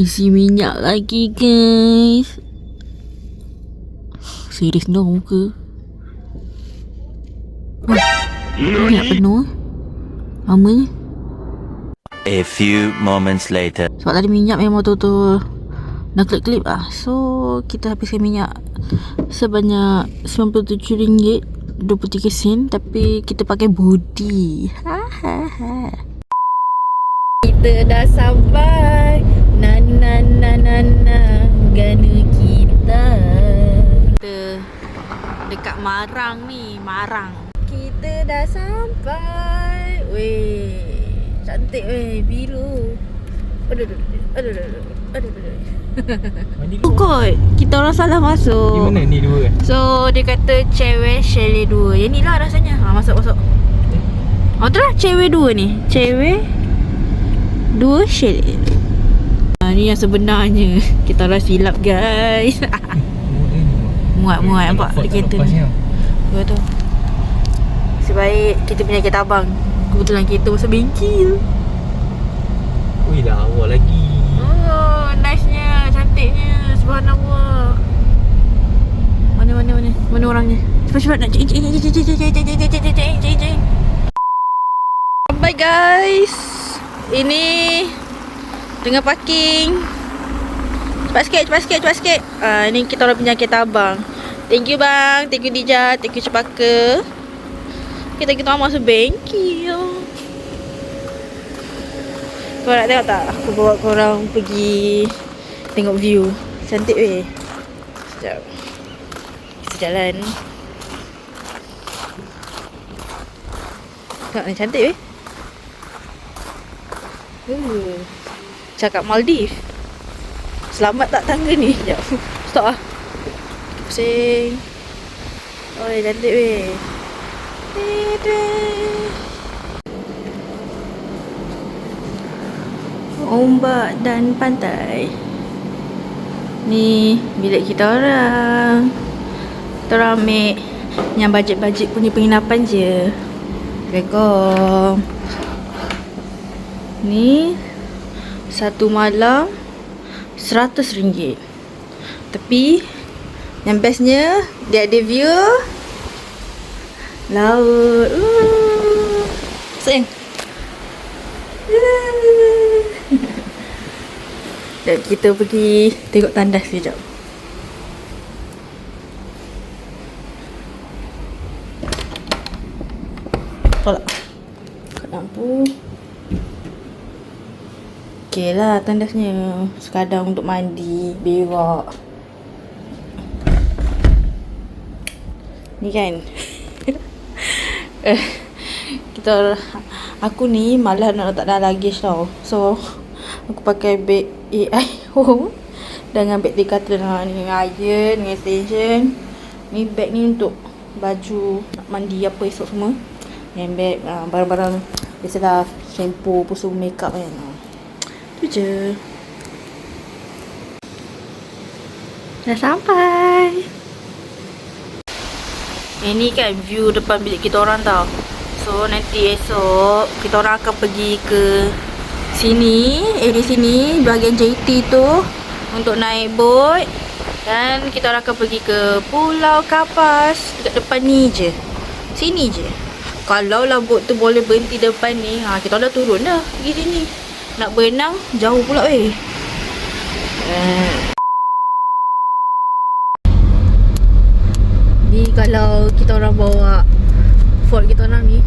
Isi minyak lagi guys. Serius dong muka. Minyak penuh. Lamanya. A few moments later. Sebab tadi minyak memang betul-betul dah kelip-kelip lah. So kita habiskan minyak sebanyak RM97.23. Tapi kita pakai body. Kita dah sampai. Na na na na na. Gana kita. Kita dekat Marang ni. Marang. Kita dah sampai. Weh, cantik weh. Biru. Aduh. Kot, kita orang salah masuk. Di mana ni dua? So dia kata cewek chalet 2. Yang ni lah rasanya. Masuk. Tu lah cewek 2 ni. Cewek 2 chalet. Ni yang sebenarnya. Kita orang silap guys. Muat nampak di kereta ni. Betul. Sebaik kita punya kereta abang. Kebetulan kereta masuk bengkel. Ui lah, awak lagi. Oh, nice-nya, cantiknya. Subhanallah. Mana orangnya? Cepat nak cek. Sampai guys. Ini tengah parking. Cepat sikit. Ni kita orang punya kereta abang. Thank you bang, thank you Dija, thank you Cepaka. Kita orang masuk bengkel. Korang nak tengok tak? Aku bawa korang pergi tengok view. Cantik weh. Sekejap. Kita jalan. Tengok ni cantik weh. Cakap Maldives. Selamat tak tangga ni? Sekejap. Stop lah. Pusing. Oh cantik weh. Ombak dan pantai. Ni bilik kita orang. Kita orang ambil yang bajet-bajet punya penginapan je. Assalamualaikum. Ni satu malam RM100. Tapi yang bestnya dia ada view laut. Sayang. Dan kita pergi tengok tandas sekejap. Tolak kat lampu. Okey lah tandasnya. Sekadar untuk mandi, berak. Ni kan aku ni malas nak letak dalam luggage tau. So aku pakai beg AI home dengan beg Decathlon ni, dengan iron, dengan extension. Ni beg ni untuk baju nak mandi apa esok semua. Yang beg barang-barang biasalah, shampoo, pusuk makeup kan. Tu je. Dah sampai. Ini kan view depan bilik kita orang tau. So nanti esok kita orang akan pergi ke sini, area sini, bahagian JT tu untuk naik boat. Dan kita orang akan pergi ke Pulau Kapas. Dekat depan ni je. Sini je. Kalau lah boat tu boleh berhenti depan ni, kita orang dah turun dah pergi sini. Nak berenang jauh pula weh. Ni kalau kita orang bawa Ford kita orang ni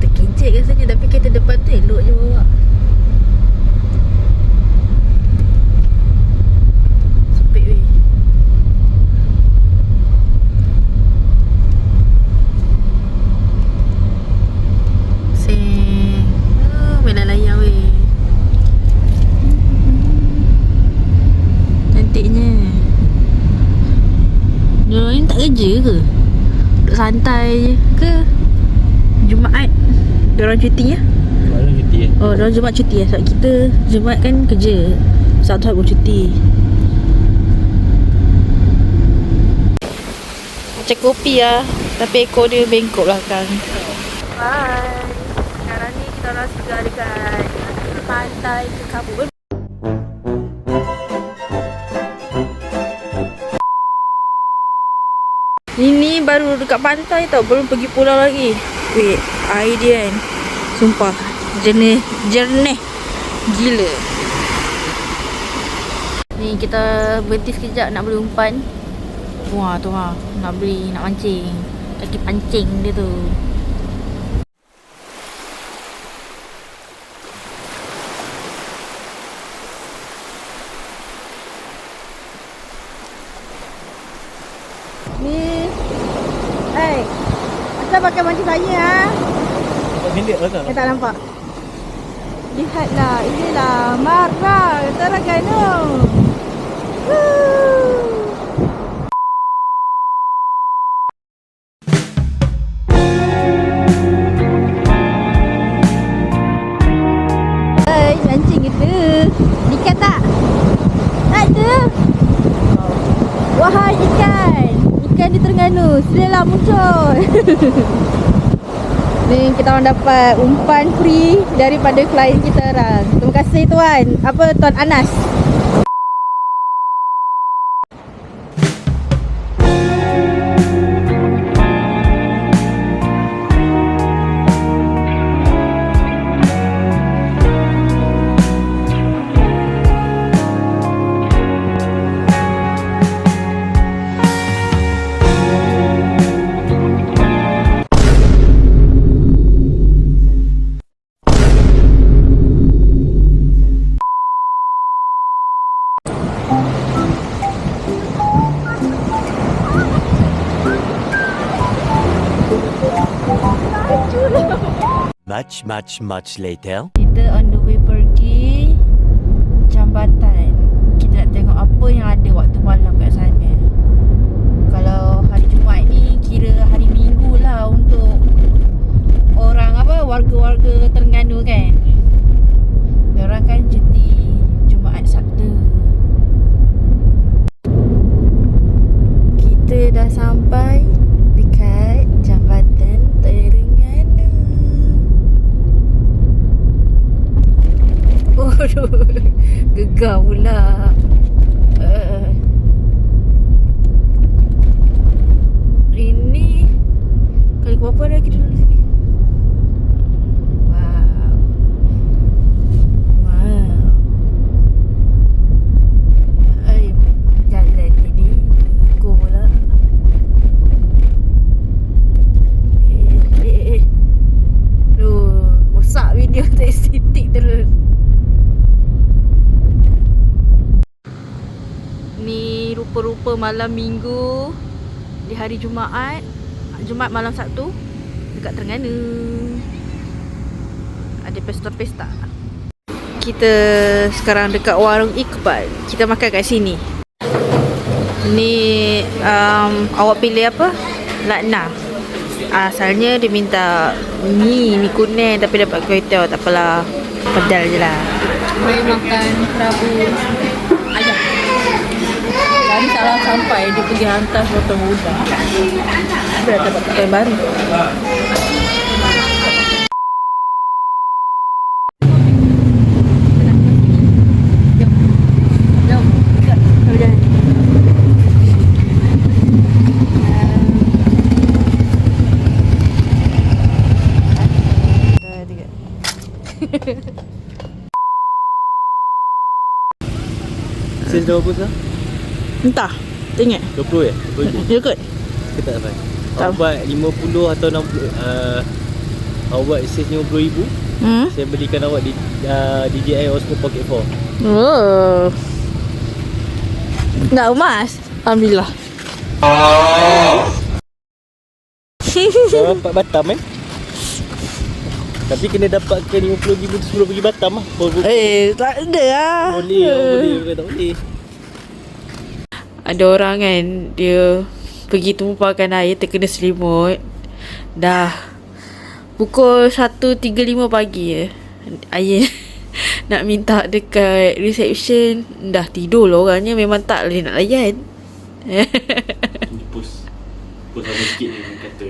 terkincit rasanya. Tapi kereta depan tu elok je bawa. Sempit weh. Pusing. Melah layar weh. Cantiknya. Diorang ni tak kerja ke? Duduk santai je ke? Jumaat diorang cuti ya? Malam cuti ya? Oh, diorang Jumaat cuti ya? Sebab kita Jumaat kan kerja. Sabtu hari cuti. Macam kopi lah. Tapi ekor dia bengkok belakang. Hai. Sekarang ni kita orang sudah dekat pantai Kekabut. Ini baru dekat pantai tau, belum pergi pulau lagi. Wait, air dia kan, sumpah jernih gila. Ni kita berhenti sekejap nak beli umpan. Wah tu ha, nak mancing. Lagi pancing dia tu. Ni asal pakai mancing saya ha? Pendek lah tak? Tak nampak. Lihatlah, inilah marah Terengganu. Hai, mancing kita. Ikan tak? Tak ada. Wahai ikan. Ikan di Terengganu, silalah muncul. Ni kita orang dapat umpan free daripada klien kita orang. Terima kasih tuan. Apa Tuan Anas? Much later. Kita on the way pergi jambatan. Kita nak tengok apa yang ada waktu malam kat sana. Kalau hari Jumaat ni kira hari Minggu lah untuk orang warga-warga Terengganu kan. Diorang kan cuti Jumaat Sabtu. Kita dah sampai dekat jambatan Terengganu. Gegar pula. Ini kali berapa dah kita duduk sini? Wow. Jalan ini go pula. Rosak video tak estetik terus. Ni rupa-rupa malam Minggu di hari Jumaat malam Sabtu dekat Terengganu. Ada pesta-pesta. Kita sekarang dekat warung Iqbal. Kita makan kat sini. Ni awak pilih apa? Lakna. Asalnya dia minta mi kuning tapi dapat kuih tiaw. Tak apalah, pedal je lah. Boleh makan kerabu ayam. Tadi salah sampai, dia pergi hantar potong udang. Dia dah dapat pakai baru. Jom. Udah. Sales dah berapa sah? Entah, tak ingat. 20 ya? 20 Ya kot? ke tak sampai? Tak. Awak buat 50 atau 60 awak buat sales RM50,000. Saya belikan awak di DJI Osmo Pocket 4. Oh. Nak emas? Alhamdulillah. Saya dapat Batam tapi kena dapatkan RM50,000 tu sebelum pergi Batam lah. Tak ada lah. Boleh, tak boleh. Ada orang kan, dia pergi tumpahkan air, terkena selimut. Dah pukul 1.35 pagi je ayah nak minta dekat reception. Dah tidur lah orangnya, memang tak boleh nak layan. Post sama sikit dia kata